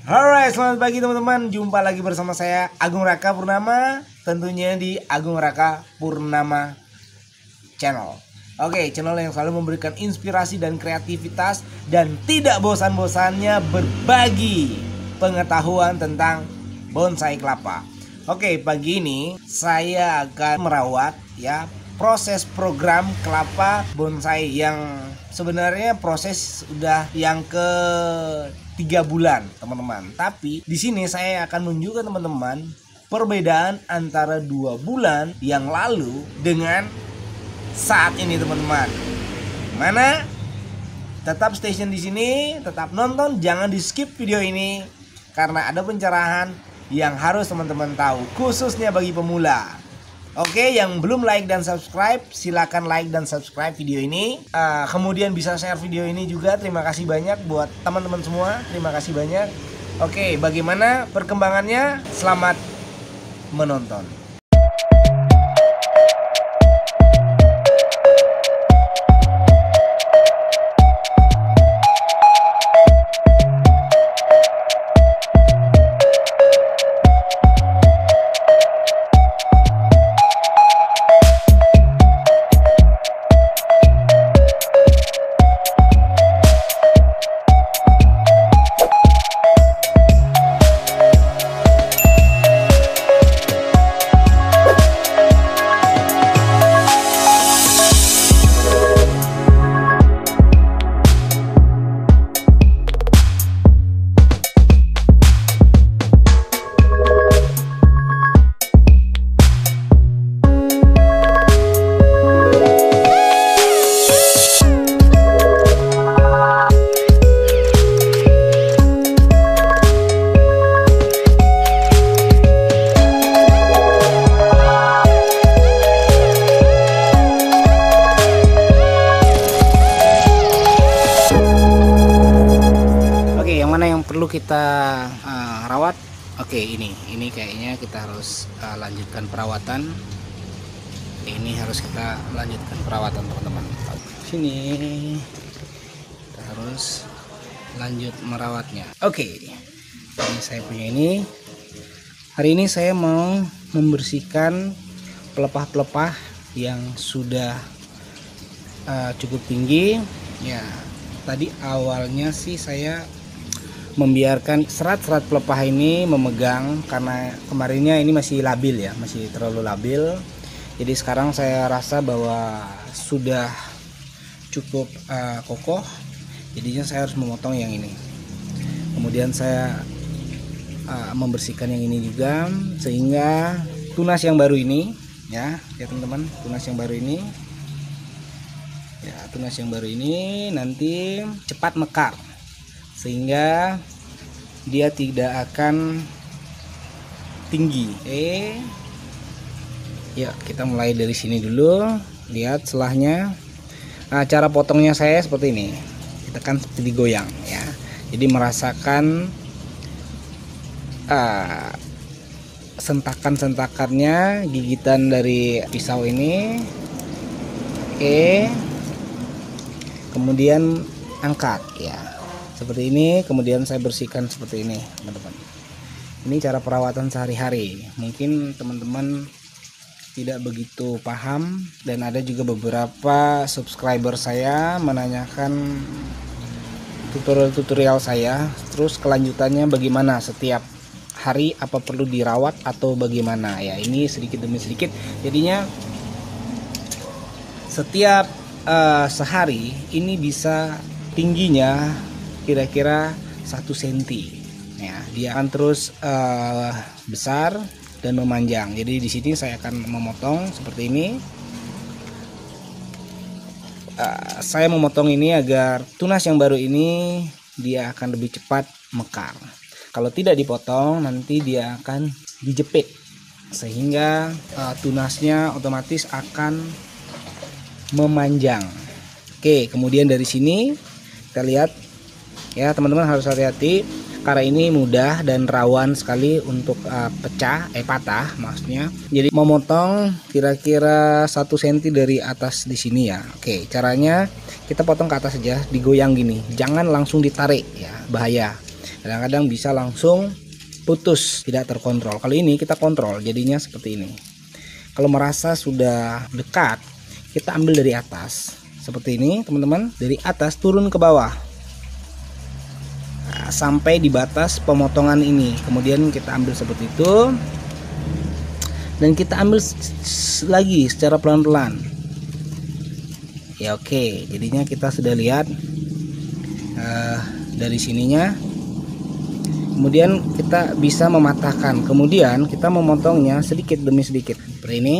Alright, selamat pagi teman-teman. Jumpa lagi bersama saya Agung Raka Purnama, tentunya di Agung Raka Purnama Channel. Oke, channel yang selalu memberikan inspirasi dan kreativitas dan tidak bosan-bosannya berbagi pengetahuan tentang bonsai kelapa. Oke, pagi ini saya akan merawat proses program kelapa bonsai yang sebenarnya proses udah yang ke 3 bulan teman-teman. Tapi di sini saya akan menunjukkan teman-teman perbedaan antara 2 bulan yang lalu dengan saat ini teman-teman. Mana? Tetap stay di sini, tetap nonton, jangan di skip video ini karena ada pencerahan yang harus teman-teman tahu, khususnya bagi pemula. Oke, yang belum like dan subscribe, silakan like dan subscribe video ini. Kemudian bisa share video ini juga. Terima kasih banyak buat teman-teman semua. Terima kasih banyak. Oke, bagaimana perkembangannya? Selamat menonton. Perlu kita rawat. Oke, ini kayaknya kita harus lanjutkan perawatan. Ini harus kita lanjutkan perawatan teman-teman. Sini kita harus lanjut merawatnya. Oke, ini saya punya ini. Hari ini saya mau membersihkan pelepah-pelepah yang sudah cukup tinggi. Ya, tadi awalnya sih saya membiarkan serat-serat pelepah ini memegang karena kemarinnya ini masih labil ya, masih terlalu labil. Jadi sekarang saya rasa bahwa sudah cukup kokoh, jadinya saya harus memotong yang ini. Kemudian saya membersihkan yang ini juga sehingga tunas yang baru ini ya teman-teman, tunas yang baru ini nanti cepat mekar sehingga dia tidak akan tinggi. Ya, kita mulai dari sini dulu. Lihat selahnya. Nah, cara potongnya saya seperti ini. Kita kan seperti digoyang ya. Jadi merasakan sentakan-sentakannya, gigitan dari pisau ini. Kemudian angkat ya. Seperti ini, kemudian saya bersihkan seperti ini teman-teman. Ini cara perawatan sehari-hari. Mungkin teman-teman tidak begitu paham, dan ada juga beberapa subscriber saya menanyakan tutorial saya, terus kelanjutannya bagaimana setiap hari, apa perlu dirawat atau bagaimana ya. Ini sedikit demi sedikit, jadinya setiap sehari ini bisa tingginya kira-kira 1 cm ya. Dia akan terus besar dan memanjang. Jadi di sini saya akan memotong seperti ini. Saya memotong ini agar tunas yang baru ini dia akan lebih cepat mekar. Kalau tidak dipotong nanti dia akan dijepit sehingga tunasnya otomatis akan memanjang. Oke, kemudian dari sini kita lihat ya teman-teman, harus hati-hati karena ini mudah dan rawan sekali untuk patah maksudnya. Jadi memotong kira-kira 1 cm dari atas di sini ya. Oke, caranya kita potong ke atas saja, digoyang gini, jangan langsung ditarik ya, bahaya. Kadang-kadang bisa langsung putus, tidak terkontrol. Kalau ini kita kontrol, jadinya seperti ini. Kalau merasa sudah dekat, kita ambil dari atas seperti ini teman-teman, dari atas turun ke bawah sampai di batas pemotongan ini. Kemudian kita ambil seperti itu dan kita ambil lagi secara pelan-pelan ya. Oke, jadinya kita sudah lihat dari sininya. Kemudian kita bisa mematahkan, kemudian kita memotongnya sedikit demi sedikit seperti ini.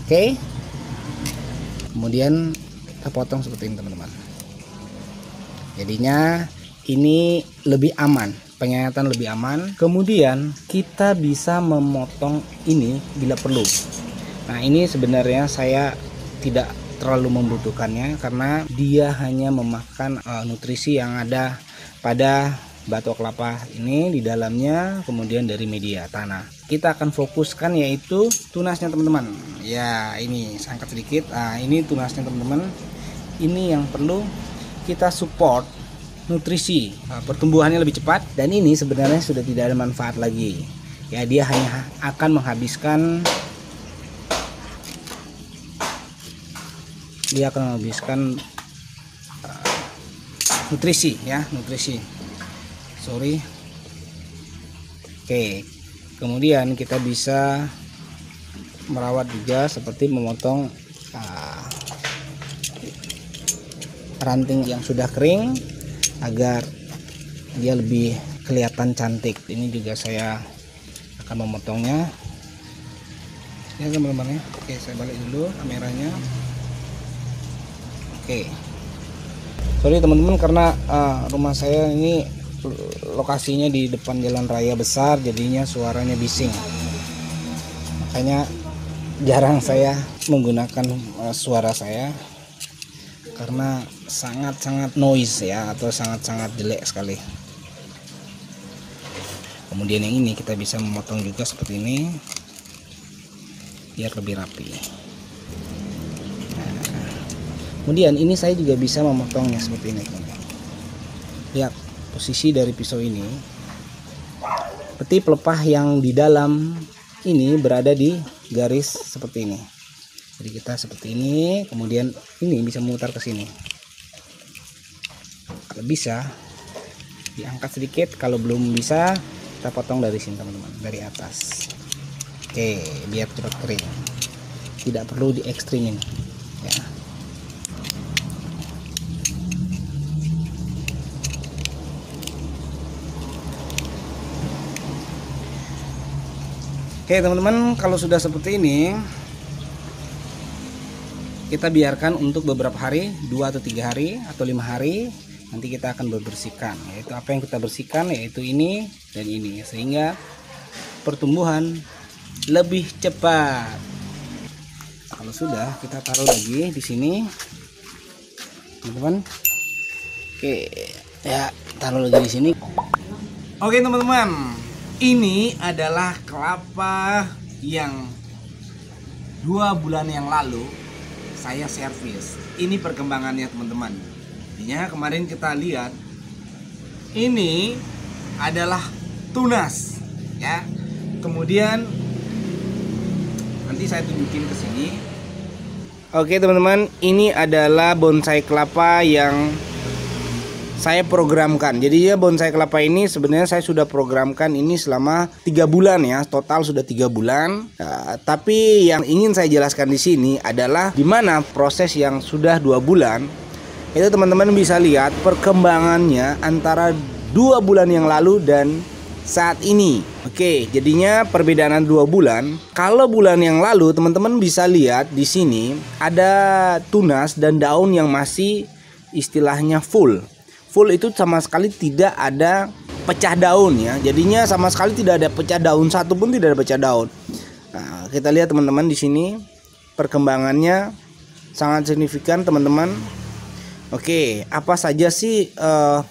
Oke, kemudian kita potong seperti ini teman-teman. Jadinya ini lebih aman, penyayatan lebih aman. Kemudian kita bisa memotong ini bila perlu. Nah, ini sebenarnya saya tidak terlalu membutuhkannya karena dia hanya memakan nutrisi yang ada pada batok kelapa ini di dalamnya, kemudian dari media tanah. Kita akan fokuskan yaitu tunasnya teman-teman. Ya, ini angkat sedikit. Nah, ini tunasnya teman-teman. Ini yang perlu kita support nutrisi, pertumbuhannya lebih cepat, dan ini sebenarnya sudah tidak ada manfaat lagi ya. Dia hanya akan menghabiskan nutrisi ya, nutrisi. Sorry. Oke, kemudian kita bisa merawat juga seperti memotong ranting yang sudah kering agar dia lebih kelihatan cantik. Ini juga saya akan memotongnya ya teman-teman ya. Oke, saya balik dulu kameranya. Oke, sorry teman-teman karena rumah saya ini lokasinya di depan jalan raya besar, jadinya suaranya bising, makanya jarang saya menggunakan suara saya karena sangat-sangat noise ya, atau sangat-sangat jelek sekali. Kemudian yang ini kita bisa memotong juga seperti ini biar lebih rapi. Nah, kemudian ini saya juga bisa memotongnya seperti ini teman-teman. Lihat posisi dari pisau ini, peti pelepah yang di dalam ini berada di garis seperti ini. Jadi kita seperti ini, kemudian ini bisa memutar ke sini. Kalau bisa diangkat sedikit, kalau belum bisa kita potong dari sini teman-teman, dari atas. Oke, biar cepat kering. Tidak perlu di ekstrimin ya. Oke teman-teman, kalau sudah seperti ini kita biarkan untuk beberapa hari, 2 atau 3 hari atau 5 hari. Nanti kita akan bersihkan, yaitu apa yang kita bersihkan, yaitu ini dan ini, sehingga pertumbuhan lebih cepat. Kalau sudah, kita taruh lagi di sini teman-teman. Oke ya, taruh lagi di sini. Oke teman-teman, ini adalah kelapa yang 2 bulan yang lalu saya servis. Ini perkembangannya teman-teman. Intinya kemarin kita lihat ini adalah tunas ya. Kemudian nanti saya tunjukin ke sini. Oke teman-teman, ini adalah bonsai kelapa yang saya programkan. Jadi ya, bonsai kelapa ini sebenarnya saya sudah programkan ini selama 3 bulan ya, total sudah 3 bulan. Tapi yang ingin saya jelaskan di sini adalah dimana proses yang sudah 2 bulan itu teman-teman bisa lihat perkembangannya antara 2 bulan yang lalu dan saat ini. Oke, jadinya perbedaan 2 bulan. Kalau bulan yang lalu teman-teman bisa lihat di sini ada tunas dan daun yang masih istilahnya full itu sama sekali tidak ada pecah daun ya. Jadinya sama sekali tidak ada pecah daun, satu pun tidak ada pecah daun. Nah, kita lihat teman-teman di sini perkembangannya sangat signifikan teman-teman. Oke, apa saja sih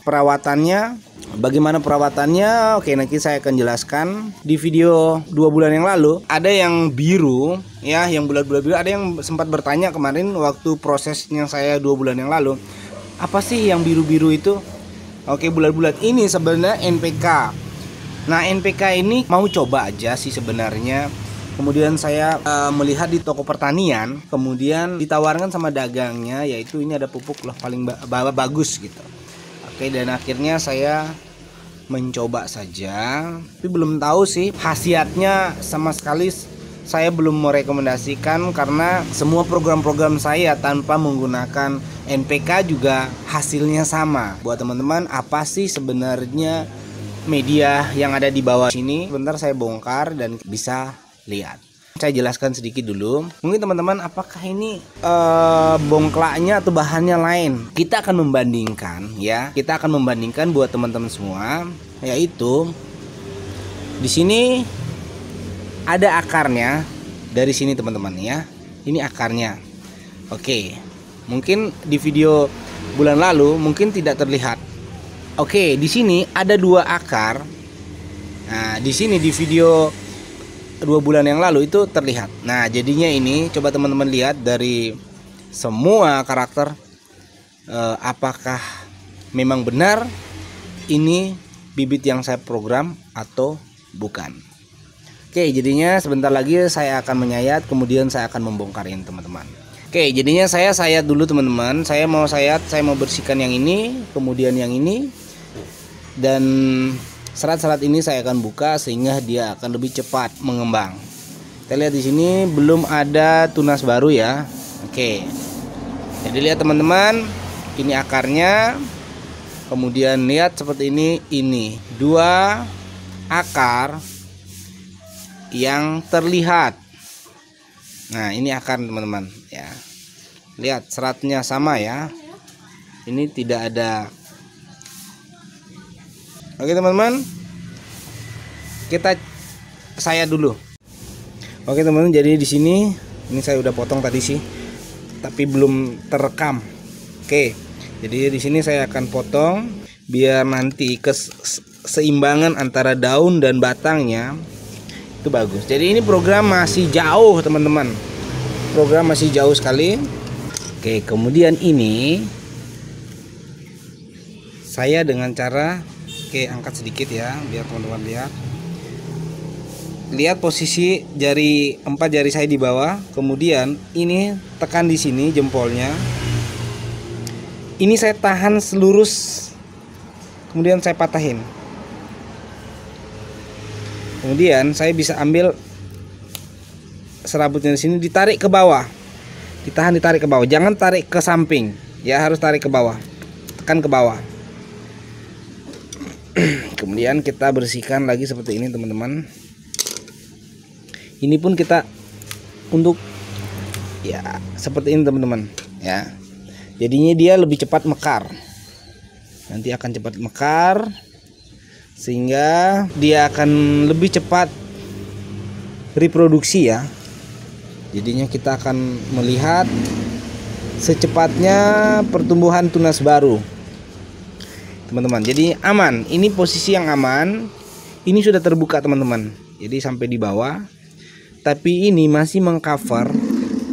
perawatannya? Bagaimana perawatannya? Oke, nanti saya akan jelaskan di video 2 bulan yang lalu. Ada yang biru ya, yang bulat-bulat biru. Ada yang sempat bertanya kemarin waktu prosesnya saya 2 bulan yang lalu, apa sih yang biru-biru itu? Oke, bulat-bulat ini sebenarnya NPK. Nah, NPK ini mau coba aja sih sebenarnya. Kemudian saya melihat di toko pertanian, kemudian ditawarkan sama dagangnya, yaitu ini ada pupuk loh paling bagus gitu. Oke, dan akhirnya saya mencoba saja, tapi belum tahu sih khasiatnya sama sekali. Saya belum merekomendasikan karena semua program-program saya tanpa menggunakan NPK juga hasilnya sama. Buat teman-teman, apa sih sebenarnya media yang ada di bawah sini? Bentar saya bongkar dan bisa lihat. Saya jelaskan sedikit dulu. Mungkin teman-teman, apakah ini bongklaknya atau bahannya lain? Kita akan membandingkan ya. Kita akan membandingkan buat teman-teman semua, yaitu di sini ada akarnya dari sini teman-teman ya. Ini akarnya. Oke. Mungkin di video bulan lalu mungkin tidak terlihat. Oke, di sini ada 2 akar. Nah, di sini di video 2 bulan yang lalu itu terlihat. Nah, jadinya ini coba teman-teman lihat dari semua karakter, apakah memang benar ini bibit yang saya program atau bukan. Oke, jadinya sebentar lagi saya akan menyayat, kemudian saya akan membongkarin teman-teman. Oke, jadinya saya sayat dulu teman-teman. Saya mau sayat, saya mau bersihkan yang ini, kemudian yang ini, dan serat-serat ini saya akan buka sehingga dia akan lebih cepat mengembang. Kita lihat di sini belum ada tunas baru ya. Oke, jadi lihat teman-teman, ini akarnya. Kemudian lihat seperti ini 2 akar yang terlihat. Nah, ini akar teman-teman ya. Lihat seratnya sama ya. Ini tidak ada. Oke teman-teman, kita sayat dulu. Oke teman-teman, jadi di sini ini saya udah potong tadi sih, tapi belum terekam. Oke, jadi di sini saya akan potong biar nanti keseimbangan antara daun dan batangnya itu bagus. Jadi ini program masih jauh teman-teman, program masih jauh sekali. Oke, kemudian ini saya dengan cara angkat sedikit ya biar teman-teman lihat. Lihat posisi jari 4 jari saya di bawah, kemudian ini tekan di sini jempolnya. Ini saya tahan selurus, kemudian saya patahin. Kemudian saya bisa ambil serabutnya di sini, ditarik ke bawah, ditahan, ditarik ke bawah, jangan tarik ke samping ya, harus tarik ke bawah, tekan ke bawah. Kemudian kita bersihkan lagi seperti ini teman-teman. Ini pun kita untuk ya seperti ini teman-teman ya, jadinya dia lebih cepat mekar, nanti akan cepat mekar sehingga dia akan lebih cepat reproduksi ya. Jadinya kita akan melihat secepatnya pertumbuhan tunas baru teman-teman. Jadi aman, ini posisi yang aman. Ini sudah terbuka teman-teman, jadi sampai di bawah, tapi ini masih mengcover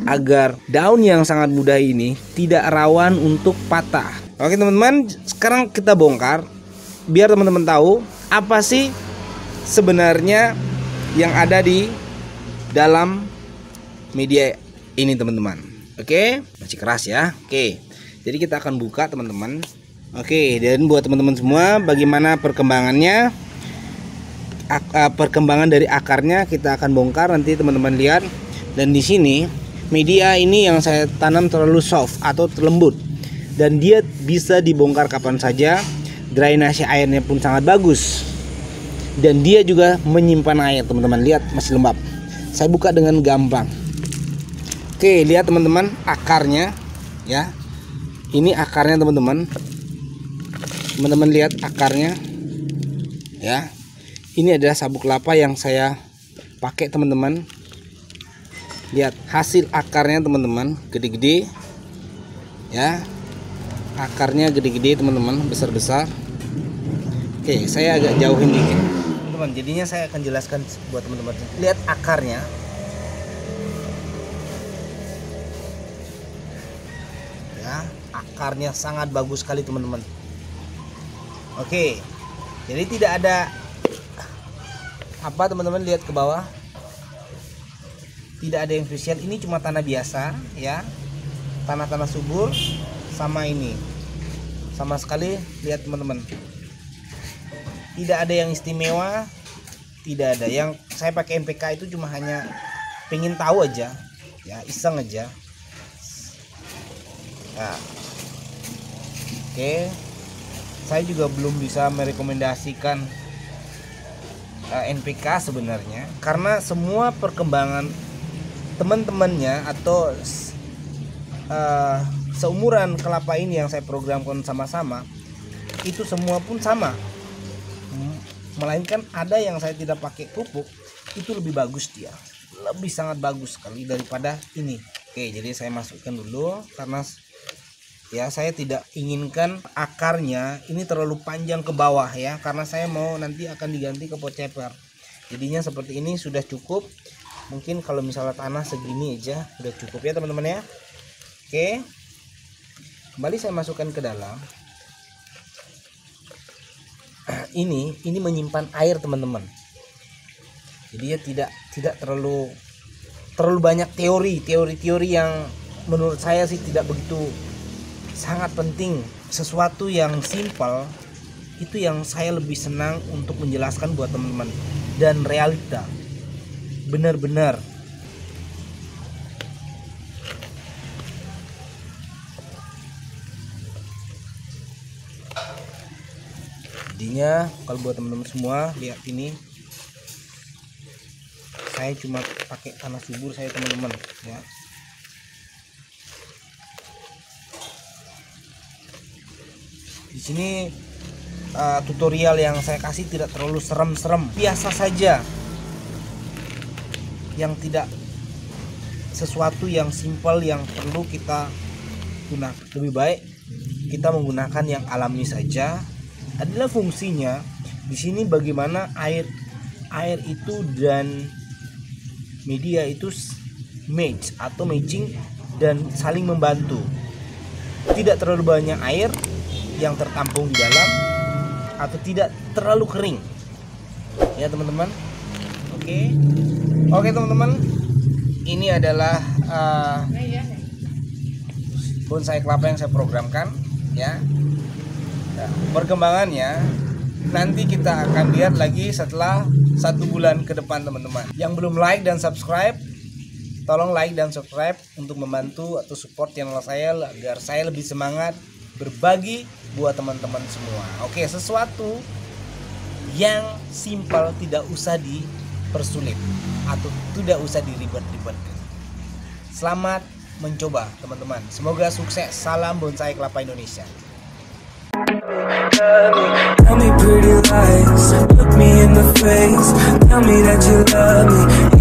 agar daun yang sangat muda ini tidak rawan untuk patah. Oke teman-teman, sekarang kita bongkar biar teman-teman tahu apa sih sebenarnya yang ada di dalam media ini teman-teman. Oke, masih keras ya. Oke, jadi kita akan buka teman-teman. Oke, dan buat teman-teman semua, bagaimana perkembangannya, perkembangan dari akarnya kita akan bongkar nanti teman-teman lihat. Dan di sini media ini yang saya tanam terlalu soft atau lembut, dan dia bisa dibongkar kapan saja. Drainase airnya pun sangat bagus, dan dia juga menyimpan air teman-teman. Lihat masih lembab, saya buka dengan gampang. Oke, lihat teman-teman akarnya ya, ini akarnya teman-teman. Teman-teman lihat akarnya ya, ini adalah sabuk kelapa yang saya pakai teman-teman. Lihat hasil akarnya teman-teman, gede-gede ya, akarnya gede-gede teman-teman, besar-besar. Oke, saya agak jauhin dikit teman-teman, jadinya saya akan jelaskan buat teman-teman. Lihat akarnya ya, akarnya sangat bagus sekali teman-teman. Oke, jadi tidak ada apa, teman-teman lihat ke bawah, tidak ada yang spesial. Ini cuma tanah biasa ya, tanah-tanah subur. Sama ini sama sekali, lihat teman-teman, tidak ada yang istimewa, tidak ada. Yang saya pakai NPK itu cuma hanya pengen tahu aja ya, iseng aja. Nah, oke, saya juga belum bisa merekomendasikan NPK sebenarnya, karena semua perkembangan teman-temannya atau seumuran kelapa ini yang saya programkan sama-sama, itu semua pun sama, melainkan ada yang saya tidak pakai pupuk, itu lebih bagus, dia lebih sangat bagus sekali daripada ini. Oke, jadi saya masukkan dulu, karena ya saya tidak inginkan akarnya ini terlalu panjang ke bawah ya, karena saya mau nanti akan diganti ke pot ceper. Jadinya seperti ini sudah cukup. Mungkin kalau misalnya tanah segini aja sudah cukup ya teman-teman ya. Oke, kembali saya masukkan ke dalam. Ini menyimpan air teman-teman. Jadi ya tidak terlalu banyak teori yang menurut saya sih tidak begitu sangat penting. Sesuatu yang simpel itu yang saya lebih senang untuk menjelaskan buat teman-teman, dan realita benar-benar. Jadinya kalau buat teman-teman semua, lihat ini, saya cuma pakai tanah subur saya teman-teman ya. Di sini tutorial yang saya kasih tidak terlalu serem-serem, biasa saja, yang tidak sesuatu yang simpel yang perlu kita gunakan. Lebih baik kita menggunakan yang alami saja. Adalah fungsinya di sini bagaimana air itu dan media itu match atau matching dan saling membantu. Tidak terlalu banyak air yang tertampung di dalam atau tidak terlalu kering ya teman-teman. Oke teman-teman, ini adalah bonsai kelapa yang saya programkan ya. Nah, perkembangannya nanti kita akan lihat lagi setelah 1 bulan ke depan teman-teman. Yang belum like dan subscribe, tolong like dan subscribe untuk membantu atau support channel saya agar saya lebih semangat berbagi buat teman-teman semua. Oke, sesuatu yang simpel, tidak usah dipersulit atau tidak usah diribet-ribetkan. Selamat mencoba teman-teman, semoga sukses. Salam bonsai kelapa Indonesia. Tell me pretty lies, look me in the face, tell me that you love me.